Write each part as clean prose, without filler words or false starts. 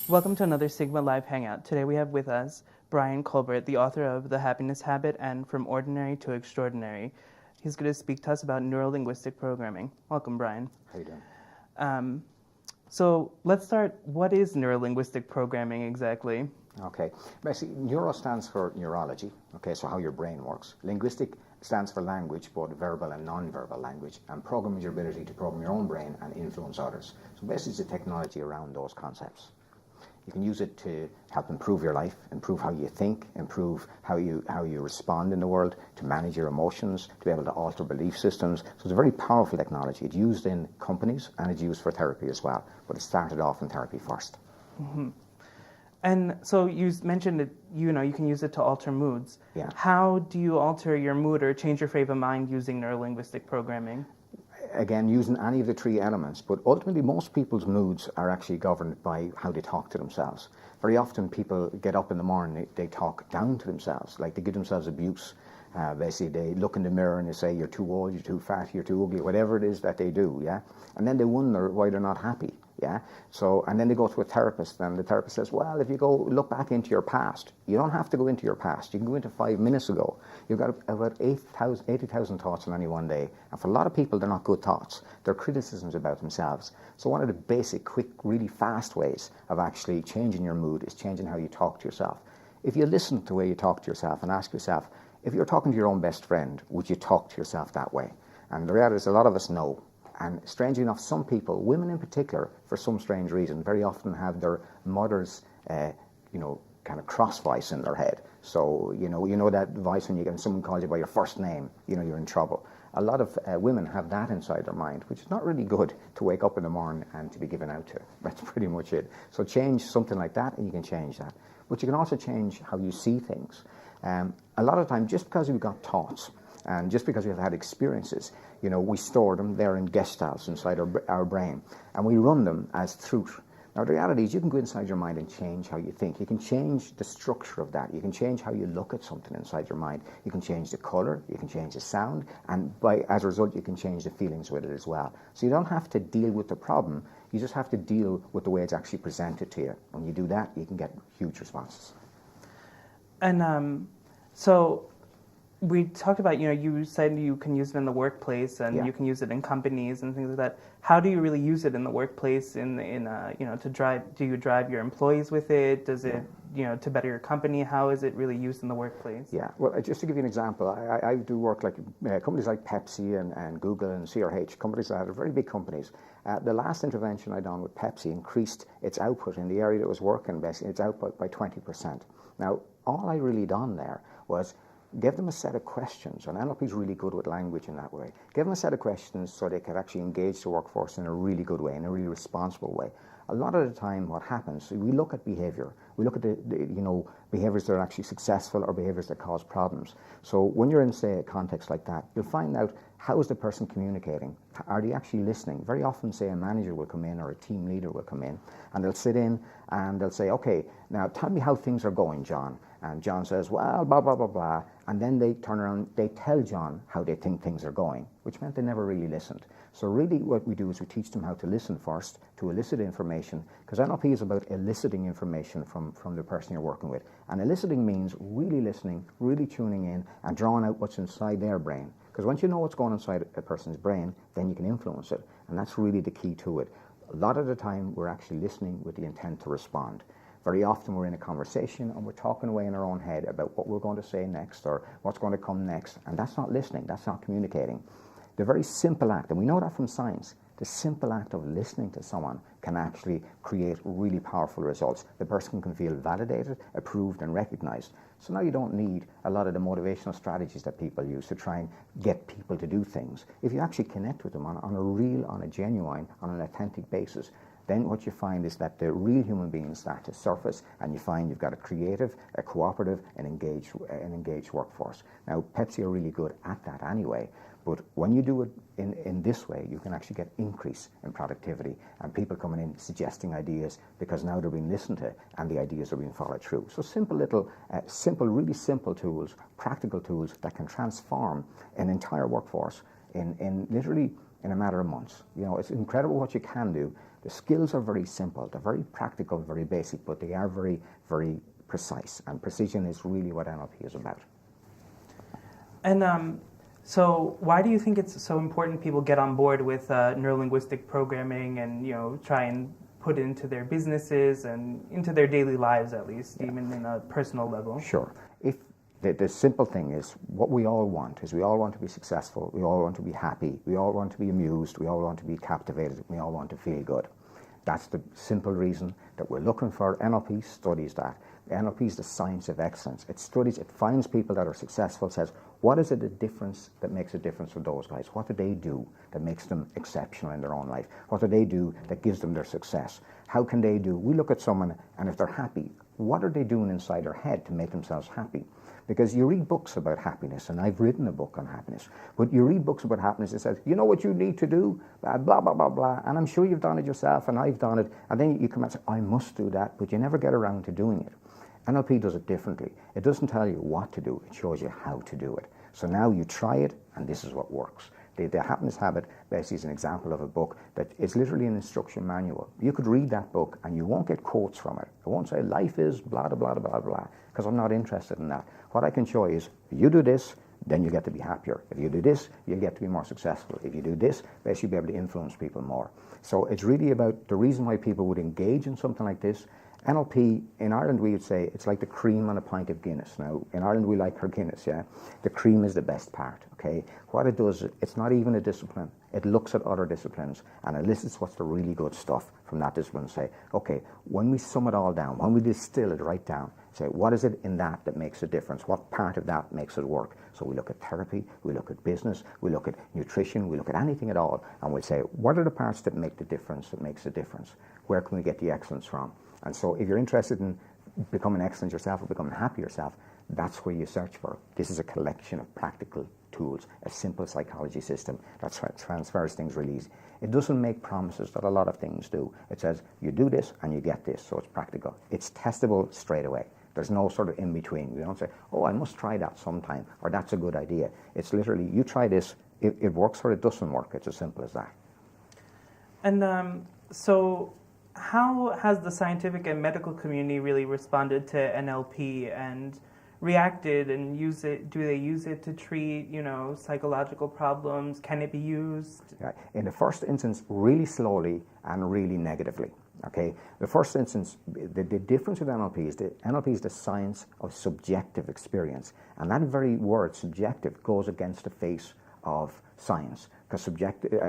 Welcome to another Sigma Live Hangout. Today we have with us Brian Colbert, the author of The Happiness Habit and From Ordinary to Extraordinary. He's going to speak to us about neuro-linguistic programming. Welcome, Brian. How you doing? So let's start. What is neuro-linguistic programming exactly? Okay. Basically, neuro stands for neurology, okay, so how your brain works. Linguistic stands for language, both verbal and non-verbal language, and program is your ability to program your own brain and influence others. So basically it's the technology around those concepts. You can use it to help improve your life, improve how you think, improve how you respond in the world, to manage your emotions, to be able to alter belief systems. So it's a very powerful technology. It's used in companies and it's used for therapy as well. But it started off in therapy first. Mm-hmm. And so you mentioned that you can use it to alter moods. Yeah. How do you alter your mood or change your frame of mind using neuro-linguistic programming? Again, using any of the three elements, but ultimately most people's moods are actually governed by how they talk to themselves. Very often people get up in the morning, they talk down to themselves, like they give themselves abuse. Basically, they look in the mirror and they say, you're too old, you're too fat, you're too ugly, whatever it is that they do, yeah? And then they wonder why they're not happy, yeah? So, and then they go to a therapist, and the therapist says, well, if you go look back into your past, you don't have to go into your past, you can go into 5 minutes ago. You've got about 80,000 thoughts in any one day, and for a lot of people, they're not good thoughts. They're criticisms about themselves. So one of the basic, quick, really fast ways of actually changing your mood is changing how you talk to yourself. If you listen to the way you talk to yourself and ask yourself, if you're talking to your own best friend, would you talk to yourself that way? And the reality is a lot of us know. And strangely enough, some people, women in particular, for some strange reason, very often have their mother's, kind of cross voice in their head. So, you know that voice when someone calls you by your first name, you're in trouble. A lot of women have that inside their mind, which is not really good to wake up in the morning and to be given out to. That's pretty much it. So change something like that and you can change that. But you can also change how you see things. A lot of time, just because we've got thoughts and just because we've had experiences, we store them there in gestalts inside our brain, and we run them as truth. Now, the reality is you can go inside your mind and change how you think. You can change the structure of that. You can change how you look at something inside your mind. You can change the color, you can change the sound, and as a result, you can change the feelings with it as well. So you don't have to deal with the problem. You just have to deal with the way it's actually presented to you. When you do that, you can get huge responses. And so we talked about, you said you can use it in the workplace and you can use it in companies and things like that. How do you really use it in the workplace to drive? Do you drive your employees with it? Does it, to better your company? How is it really used in the workplace? Yeah, well, just to give you an example, I do work like companies like Pepsi and Google and CRH, companies that are very big companies. The last intervention I done with Pepsi increased its output in the area that was working, basically its output by 20%. Now, all I really done there was give them a set of questions, and NLP is really good with language in that way. Give them a set of questions so they could actually engage the workforce in a really good way, in a really responsible way. A lot of the time what happens, we look at behavior. We look at the behaviors that are actually successful or behaviors that cause problems. So when you're in, say, a context like that, you'll find out how is the person communicating? Are they actually listening? Very often, say, a manager will come in or a team leader will come in and they'll sit in and they'll say, okay, now tell me how things are going, John. And John says, well, blah, blah, blah, blah. And then they turn around, they tell John how they think things are going, which meant they never really listened. So really what we do is we teach them how to listen first, to elicit information, because NLP is about eliciting information from the person you're working with. And eliciting means really listening, really tuning in, and drawing out what's inside their brain. Because once you know what's going on inside a person's brain, then you can influence it. And that's really the key to it. A lot of the time, we're actually listening with the intent to respond. Very often we're in a conversation and we're talking away in our own head about what we're going to say next or what's going to come next. And that's not listening, that's not communicating. The very simple act, and we know that from science, the simple act of listening to someone can actually create really powerful results. The person can feel validated, approved, and recognized. So now you don't need a lot of the motivational strategies that people use to try and get people to do things. If you actually connect with them on a real, on a genuine, on an authentic basis, then what you find is that the real human beings start to surface, and you find you've got a creative, a cooperative, and engaged workforce. Now, Pepsi are really good at that anyway, but when you do it in this way, you can actually get increase in productivity, and people coming in suggesting ideas because now they're being listened to, and the ideas are being followed through. So simple little, really simple tools, practical tools that can transform an entire workforce in literally in a matter of months. It's incredible what you can do. The skills are very simple. They're very practical, very basic, but they are very, very precise. And precision is really what NLP is about. And so why do you think it's so important people get on board with neuro-linguistic programming and, try and put it into their businesses and into their daily lives, at least, even in a personal level? Sure. If the simple thing is, what we all want is we all want to be successful, we all want to be happy, we all want to be amused, we all want to be captivated, we all want to feel good. That's the simple reason that we're looking for. NLP studies that. NLP is the science of excellence. It studies, it finds people that are successful, says, what is it the difference that makes a difference for those guys? What do they do that makes them exceptional in their own life? What do they do that gives them their success? How can they do? We look at someone, and if they're happy, what are they doing inside their head to make themselves happy? Because you read books about happiness, and I've written a book on happiness, but you read books about happiness that says, you know what you need to do, blah, blah, blah, blah, and I'm sure you've done it yourself, and I've done it, and then you come and say, I must do that, but you never get around to doing it. NLP does it differently. It doesn't tell you what to do, it shows you how to do it. So now you try it, and this is what works. The Happiness Habit basically is an example of a book that is literally an instruction manual. You could read that book and you won't get quotes from it. It won't say life is blah, blah, blah, blah, blah, because I'm not interested in that. What I can show is, if you do this, then you get to be happier. If you do this, you'll get to be more successful. If you do this, basically you'll be able to influence people more. So it's really about the reason why people would engage in something like this. NLP, in Ireland we would say it's like the cream on a pint of Guinness. Now, in Ireland we like our Guinness, yeah? The cream is the best part, okay? What it does, it's not even a discipline. It looks at other disciplines and elicits what's the really good stuff from that discipline and say, okay, when we sum it all down, when we distill it right down, say, what is it in that makes a difference? What part of that makes it work? So we look at therapy, we look at business, we look at nutrition, we look at anything at all, and we'll say, what are the parts that make the difference, that makes a difference? Where can we get the excellence from? And so if you're interested in becoming excellent yourself or becoming happy yourself, that's where you search for. This is a collection of practical tools, a simple psychology system that transfers things really easy. It doesn't make promises that a lot of things do. It says, you do this and you get this, so it's practical. It's testable straight away. There's no sort of in-between. We don't say, oh, I must try that sometime, or that's a good idea. It's literally, you try this, it works or it doesn't work. It's as simple as that. And so how has the scientific and medical community really responded to NLP and reacted and use it? Do they use it to treat, psychological problems? Can it be used? Yeah. In the first instance, really slowly and really negatively. Okay. The first instance, the difference with NLP is that NLP is the science of subjective experience, and that very word, subjective, goes against the face of science, because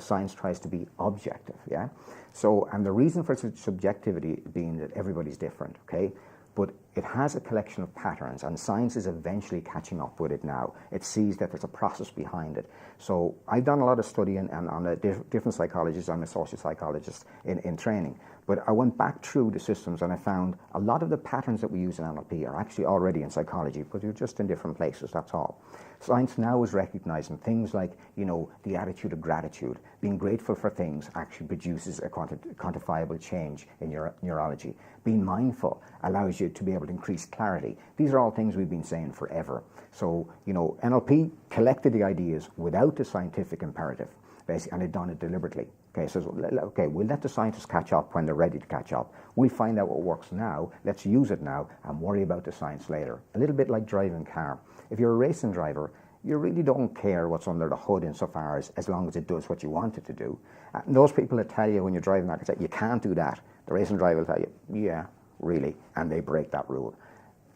science tries to be objective. Yeah. So, and the reason for subjectivity being that everybody's different. Okay. But it has a collection of patterns, and science is eventually catching up with it now. It sees that there's a process behind it. So I've done a lot of study on different psychologists. I'm a social psychologist in training. But I went back through the systems and I found a lot of the patterns that we use in NLP are actually already in psychology, but they're just in different places, that's all. Science now is recognizing things like, the attitude of gratitude. Being grateful for things actually produces a quantifiable change in your neurology. Being mindful allows you to be able to increase clarity. These are all things we've been saying forever. So, NLP collected the ideas without the scientific imperative, basically, and they've done it deliberately. Okay, so we'll let the scientists catch up when they're ready to catch up. We'll find out what works now, let's use it now, and worry about the science later. A little bit like driving a car. If you're a racing driver, you really don't care what's under the hood insofar as long as it does what you want it to do. And those people that tell you when you're driving that, say, you can't do that, the racing driver will tell you, yeah, really, and they break that rule.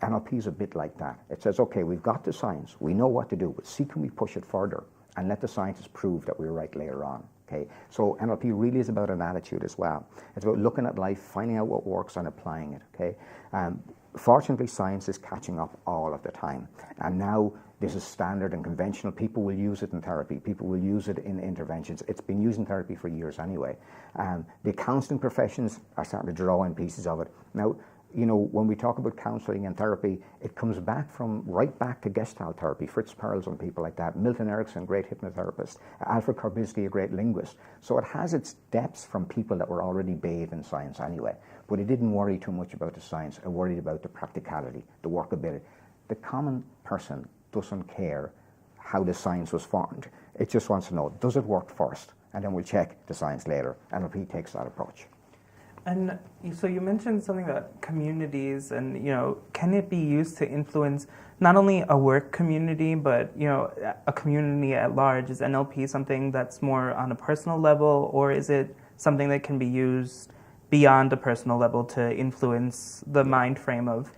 NLP is a bit like that. It says, okay, we've got the science, we know what to do, but see, can we push it further and let the scientists prove that we're right later on. Okay, so NLP really is about an attitude as well. It's about looking at life, finding out what works and applying it. Okay, fortunately, science is catching up all of the time, and now this is standard and conventional. People will use it in therapy. People will use it in interventions. It's been used in therapy for years anyway. The counselling professions are starting to draw in pieces of it now. When we talk about counselling and therapy, it comes right back to Gestalt therapy, Fritz Perls and people like that, Milton Erickson, great hypnotherapist, Alfred Korbisky, a great linguist. So it has its depths from people that were already bathed in science anyway. But it didn't worry too much about the science. It worried about the practicality, the workability. The common person doesn't care how the science was formed. It just wants to know, does it work first? And then we'll check the science later. NLP takes that approach. And so you mentioned something about communities, and can it be used to influence not only a work community, but a community at large? Is NLP something that's more on a personal level, or is it something that can be used beyond a personal level to influence the mind frame of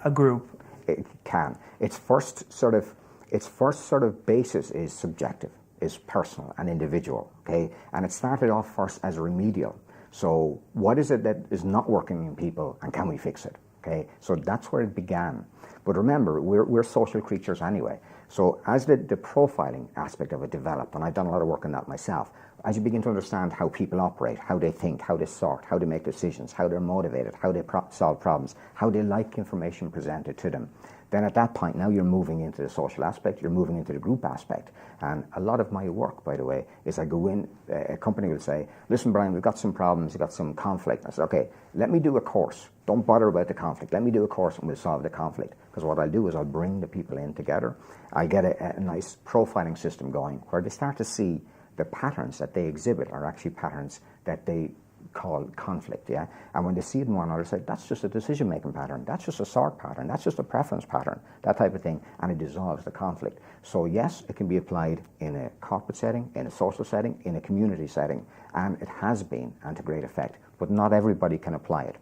a group? It can. Its first sort of basis is subjective, is personal and individual. Okay, and it started off first as remedial. So what is it that is not working in people, and can we fix it? Okay, so that's where it began. But remember, we're social creatures anyway. So as the profiling aspect of it developed, and I've done a lot of work on that myself, as you begin to understand how people operate, how they think, how they sort, how they make decisions, how they're motivated, how they solve problems, how they like information presented to them, then at that point, now you're moving into the social aspect, you're moving into the group aspect. And a lot of my work, by the way, is I go in, a company will say, listen, Brian, we've got some problems, we've got some conflict. I said, okay, let me do a course. Don't bother about the conflict. Let me do a course and we'll solve the conflict. Because what I'll do is I'll bring the people in together. I get a nice profiling system going where they start to see the patterns that they exhibit are actually patterns that they call conflict, yeah? And when they see it in one another, say, that's just a decision-making pattern, that's just a sort pattern, that's just a preference pattern, that type of thing, and it dissolves the conflict. So yes, it can be applied in a corporate setting, in a social setting, in a community setting, and it has been, and to great effect, but not everybody can apply it.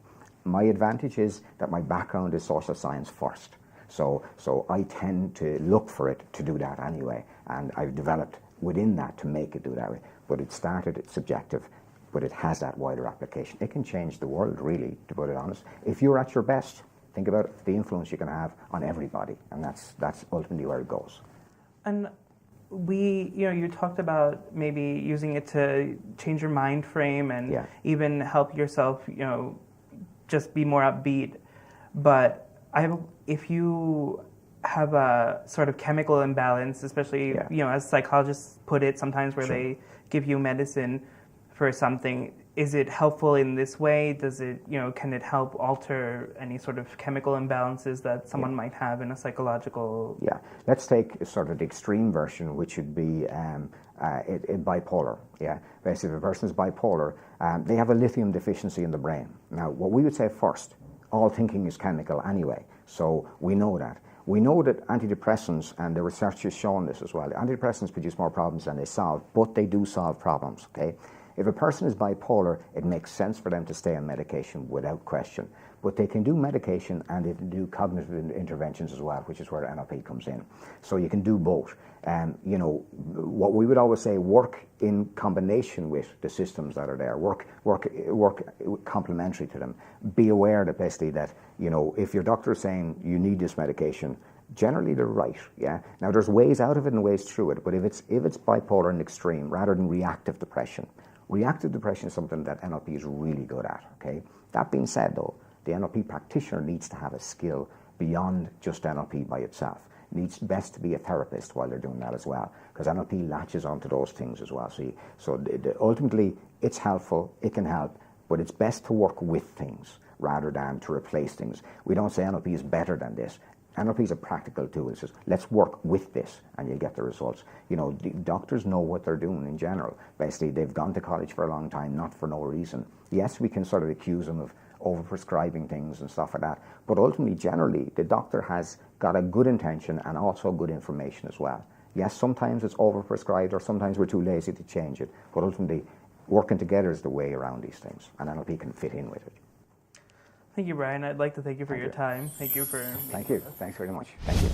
My advantage is that my background is social science first, so I tend to look for it to do that anyway, and I've developed within that to make it do that way. But it started, it's subjective, but it has that wider application. It can change the world, really, to put it honest. If you're at your best, think about the influence you can have on everybody, and that's ultimately where it goes. And you talked about maybe using it to change your mind frame and even help yourself, just be more upbeat. But if you have a sort of chemical imbalance, especially, as psychologists put it sometimes, where they give you medicine for something, is it helpful in this way? Does it, can it help alter any sort of chemical imbalances that someone might have in a psychological? Yeah, let's take sort of the extreme version, which would be bipolar. Yeah, basically, if a person is bipolar, they have a lithium deficiency in the brain. Now, what we would say first, all thinking is chemical anyway, so we know that. We know that antidepressants, and the research has shown this as well, antidepressants produce more problems than they solve, but they do solve problems, okay? If a person is bipolar, it makes sense for them to stay on medication without question. But they can do medication and they can do cognitive interventions as well, which is where NLP comes in. So you can do both. What we would always say, work in combination with the systems that are there. Work complementary to them. Be aware that basically that, if your doctor is saying you need this medication, generally they're right, yeah? Now there's ways out of it and ways through it, but if it's bipolar and extreme, rather than reactive depression is something that NLP is really good at, okay? That being said though, the NLP practitioner needs to have a skill beyond just NLP by itself. Needs best to be a therapist while they're doing that as well, because NLP latches onto those things as well. Ultimately, it's helpful, it can help, but it's best to work with things rather than to replace things. We don't say NLP is better than this. NLP is a practical tool. It says, let's work with this and you'll get the results. The doctors know what they're doing in general. Basically, they've gone to college for a long time, not for no reason. Yes, we can sort of accuse them of overprescribing things and stuff like that, but ultimately, generally, the doctor has got a good intention and also good information as well. Yes, sometimes it's overprescribed or sometimes we're too lazy to change it, but ultimately, working together is the way around these things, and NLP can fit in with it. Thank you, Brian. I'd like to thank you for your time. Thank you for... Thank you. Thanks very much. Thank you.